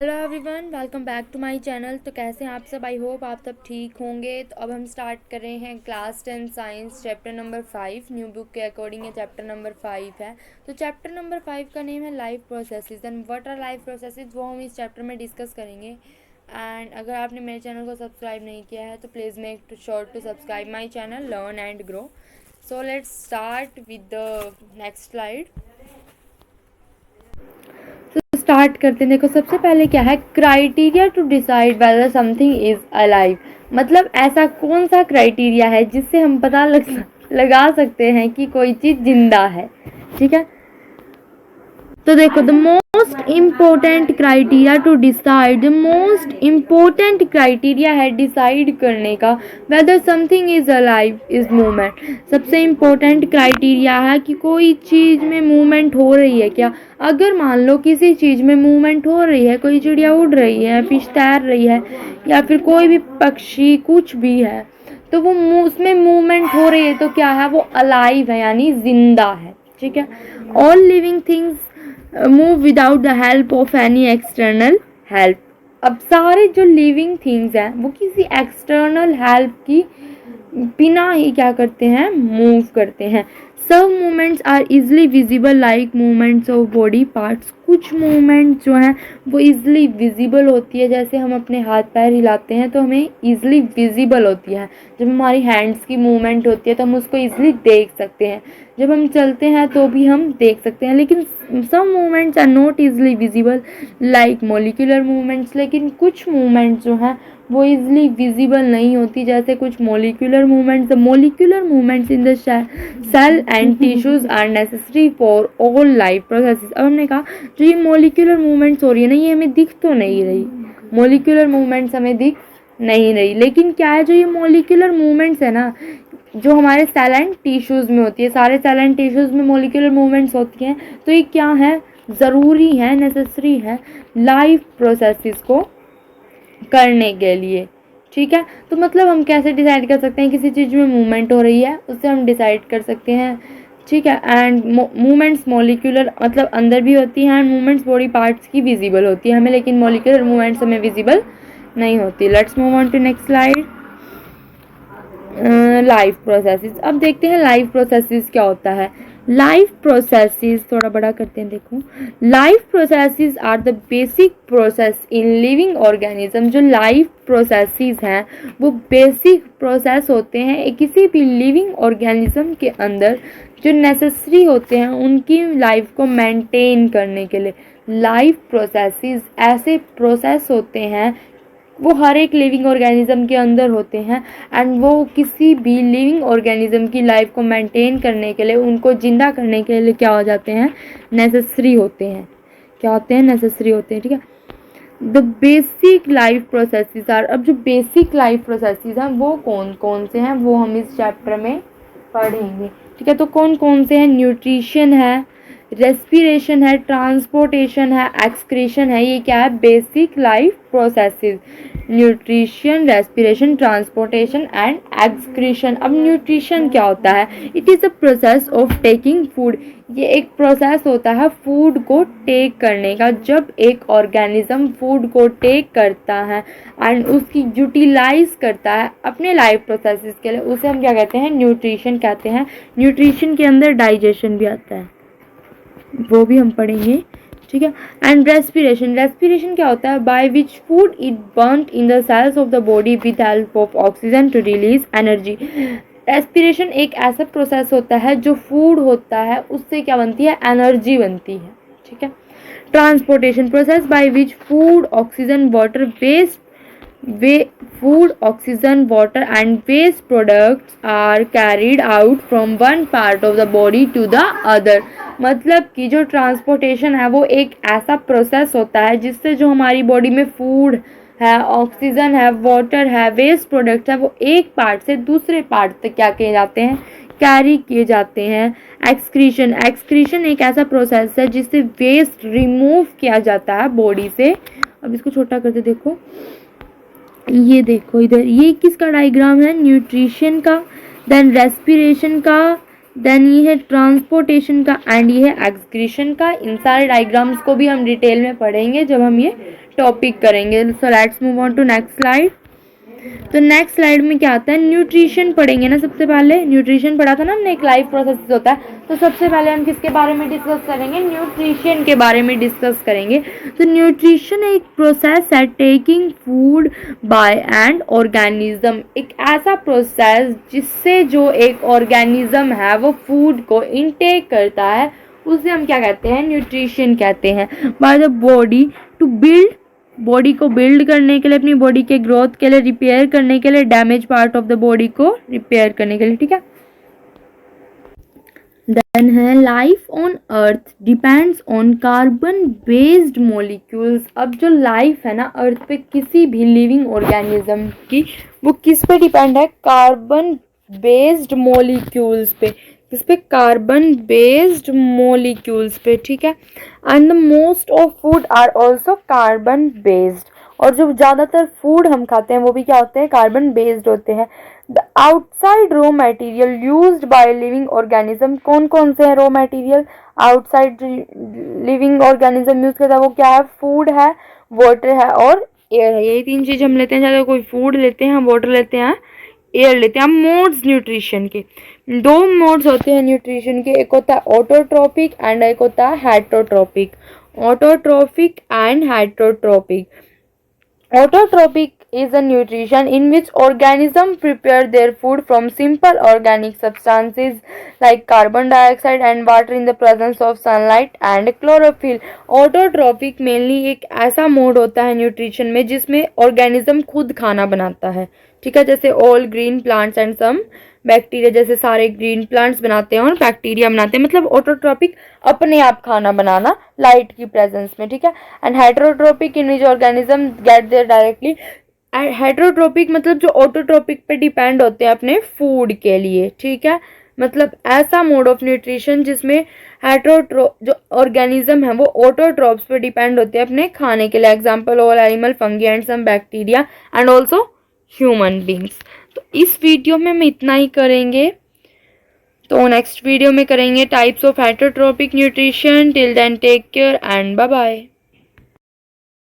Hello everyone, welcome back to my channel. तो कैसे हैं आप सब? आई होप आप सब ठीक होंगे। तो अब हम स्टार्ट कर रहे हैं class 10 science chapter number 5। New book के अकॉर्डिंग ये चैप्टर नंबर 5 है। तो चैप्टर नंबर 5 का नेम है life processes and what our life processes, वो हम इस चैप्टर में डिस्कस करेंगे। एंड अगर आपने मेरे चैनल को सब्सक्राइब नहीं किया है तो please make sure to subscribe my channel learn and grow. So let's start with the next slide. Start करते हैं। देखो, सबसे पहले क्या है, criteria to decide whether something is alive. मतलब ऐसा कौन सा क्राइटेरिया है जिससे हम पता लगा सकते हैं कि कोई चीज़ जिंदा है। ठीक है, तो देखो, द मोस्ट इम्पोर्टेंट क्राइटेरिया है डिसाइड करने का weather something is alive is movement. सबसे इम्पोर्टेंट क्राइटेरिया है कि कोई चीज़ में मूवमेंट हो रही है क्या। अगर मान लो किसी चीज़ में मूवमेंट हो रही है, कोई चिड़िया उड़ रही है, फिश तैर रही है, या फिर कोई भी पक्षी कुछ भी है, तो वो उसमें मूवमेंट हो रही है तो क्या है, वो अलाइव है, यानी जिंदा है। ठीक है, all living things move without the help of any external help. अब सारे जो लिविंग थिंग्स हैं वो किसी एक्सटर्नल हेल्प की बिना ही क्या करते हैं, मूव करते हैं। सब movements are easily visible like movements of body parts. कुछ मूवमेंट जो हैं वो इजली विजिबल होती है, जैसे हम अपने हाथ पैर हिलाते हैं तो हमें इजली विजिबल होती है। जब हमारी हैंड्स की मूवमेंट होती है तो हम उसको इजली देख सकते हैं। जब हम चलते हैं तो भी हम देख सकते हैं। लेकिन some movements are not easily visible like molecular movements. लेकिन कुछ मूवमेंट्स जो हैं वो इजली विजिबल नहीं होती, जैसे कुछ molecular movements. The molecular movements in the cell and tissues are necessary for all life processes. अब हमने कहा जो ये मोलिकुलर मूवमेंट्स हो रही है ना, ये हमें दिख तो नहीं रही, मोलिकुलर मूवमेंट्स हमें दिख नहीं रही, लेकिन क्या है, जो ये मोलिकुलर मूवमेंट्स है ना, जो हमारे सेल एंड टिश्यूज़ में होती है, सारे सेल एंड टिश्यूज़ में मोलिकुलर मूवमेंट्स होती हैं, तो ये क्या है, ज़रूरी है, नेसेसरी है लाइफ प्रोसेसेस को करने के लिए। ठीक है, तो मतलब हम कैसे डिसाइड कर सकते हैं किसी चीज़ में मूवमेंट हो रही है, उससे हम डिसाइड कर सकते हैं। ठीक है, एंड मूवमेंट्स मोलिकुलर मतलब अंदर भी होती हैं, एंड मूवमेंट्स बॉडी पार्ट्स की विजिबल होती है हमें, लेकिन मोलिकुलर मूवमेंट्स हमें विजिबल नहीं होती। Let's move on to next slide. Life processes. अब देखते हैं लाइफ प्रोसेसेस क्या होता है। लाइफ प्रोसेसेस थोड़ा बड़ा करते हैं। देखो, life processes are the basic process in living organism. जो लाइफ प्रोसेसेस हैं वो बेसिक प्रोसेस होते हैं किसी भी लिविंग ऑर्गेनिज्म के अंदर, जो नेसेसरी होते हैं उनकी लाइफ को मेंटेन करने के लिए। लाइफ प्रोसेसेस ऐसे प्रोसेस होते हैं, वो हर एक लिविंग ऑर्गेनिज्म के अंदर होते हैं, एंड वो किसी भी लिविंग ऑर्गेनिज्म की लाइफ को मेंटेन करने के लिए, उनको जिंदा करने के लिए क्या हो जाते हैं, नेसेसरी होते हैं। क्या होते हैं, नेसेसरी होते हैं। ठीक है, the basic life processes are. अब जो बेसिक लाइफ प्रोसेसेस हैं वो कौन कौन से हैं वो हम इस चैप्टर में पढ़ेंगे। ठीक है, तो कौन कौन से हैं, न्यूट्रिशन है, रेस्पिरेशन है, ट्रांसपोर्टेशन है, एक्सक्रीशन है। ये क्या है, basic life processes. Nutrition, respiration, transportation and excretion. अब न्यूट्रिशन क्या होता है, it is a process of taking food. ये एक प्रोसेस होता है फूड को टेक करने का। जब एक ऑर्गेनिज्म फूड को टेक करता है एंड उसकी यूटिलाइज करता है अपने लाइफ प्रोसेसेस के लिए, उसे हम क्या कहते हैं, न्यूट्रिशन कहते हैं। न्यूट्रिशन के अंदर डाइजेशन भी आता है, वो भी हम पढ़ेंगे। ठीक है, एंड रेस्पिरेशन। रेस्पिरेशन क्या होता है, by which food it burned in the cells of the body with help of oxygen to release energy. Respiration एक ऐसा प्रोसेस होता है जो फूड होता है उससे क्या बनती है, एनर्जी बनती है। ठीक है, transportation, process by which food, oxygen, water, food, oxygen, water and waste products are carried out from one part of the body to the other। मतलब कि जो ट्रांसपोर्टेशन है वो एक ऐसा प्रोसेस होता है जिससे जो हमारी बॉडी में फूड है, ऑक्सीजन है, वाटर है, वेस्ट प्रोडक्ट है, वो एक पार्ट से दूसरे पार्ट तक क्या किए जाते हैं, कैरी किए जाते हैं। एक्सक्रीशन, एक्सक्रीशन एक ऐसा प्रोसेस है जिससे वेस्ट रिमूव किया जाता है बॉडी से। अब इसको छोटा करके देखो, ये देखो इधर, ये किसका डायग्राम है, न्यूट्रिशन का, देन रेस्पिरेशन का, देन ये है ट्रांसपोर्टेशन का, एंड ये है एक्सक्रीशन का। इन सारे डायग्राम्स को भी हम डिटेल में पढ़ेंगे जब हम ये टॉपिक करेंगे। So let's move on to next slide. तो नेक्स्ट स्लाइड में क्या आता है, न्यूट्रिशन पढ़ेंगे ना। सबसे पहले न्यूट्रिशन पढ़ा था ना हमने, एक लाइफ प्रोसेस होता है। तो सबसे पहले हम किसके बारे में डिस्कस करेंगे, न्यूट्रिशन के बारे में डिस्कस करेंगे। तो न्यूट्रिशन एक प्रोसेस है taking food by an organism, एक ऐसा प्रोसेस जिससे जो एक ऑर्गेनिज्म है वो फूड को इनटेक करता है, उसे हम क्या कहते हैं, न्यूट्रिशन कहते हैं। By the body to build, body को बिल्ड करने के लिए, अपनी बॉडी के ग्रोथ के लिए, रिपेयर करने के लिए, damage part of the body को रिपेयर करने के लिए, ठीक है। देन है life on earth depends on carbon based molecules. अब जो लाइफ है ना अर्थ पे, किसी भी लिविंग ऑर्गेनिज्म की, वो किस पे डिपेंड है, कार्बन बेस्ड मॉलिक्यूल्स पे। किस पे, कार्बन बेस्ड मॉलिक्यूल्स पे, ठीक है। And the most of food are also carbon based, और जो ज़्यादातर फूड हम खाते हैं वो भी क्या होते हैं, कार्बन बेस्ड होते हैं। The outside raw material used by living organism, कौन कौन से हैं raw material outside living organism use करता है, वो क्या है, फूड है, वाटर है और एयर है। यही तीन चीज़ हम लेते हैं, ज़्यादा कोई फूड लेते हैं, वाटर लेते हैं, एयर लेते हैं। मोड्स न्यूट्रिशन के, दो मोड्स होते हैं न्यूट्रिशन के, एक होता है ऑटोट्रोपिक एंड एक होता है heterotrophic. Autotrophic and heterotrophic. Autotrophic is a nutrition in which organisms prepare their food from simple organic substances like carbon dioxide and water in the presence of sunlight and chlorophyll. Autotrophic mainly एक ऐसा mode होता है nutrition में जिसमें organism खुद खाना बनाता है, ठीक है। जैसे all green plants and some bacteria, जैसे सारे ग्रीन प्लांट्स बनाते हैं और बैक्टीरिया बनाते हैं, मतलब ऑटोट्रोपिक अपने आप खाना बनाना लाइट की प्रेजेंस में, ठीक है। And heterotrophic in which organism get their directly. Heterotrophic मतलब जो ऑटोट्रोपिक पे डिपेंड होते हैं अपने फूड के लिए, ठीक है। मतलब ऐसा मोड ऑफ न्यूट्रिशन जिसमें जो ऑर्गेनिज्म है वो ऑटोट्रोप्स पे डिपेंड होते हैं अपने खाने के लिए। Example all animal, fungi and some bacteria and also human beings. तो इस वीडियो में हम इतना ही करेंगे, तो नेक्स्ट वीडियो में करेंगे types of heterotrophic nutrition. Till then take care and bye bye.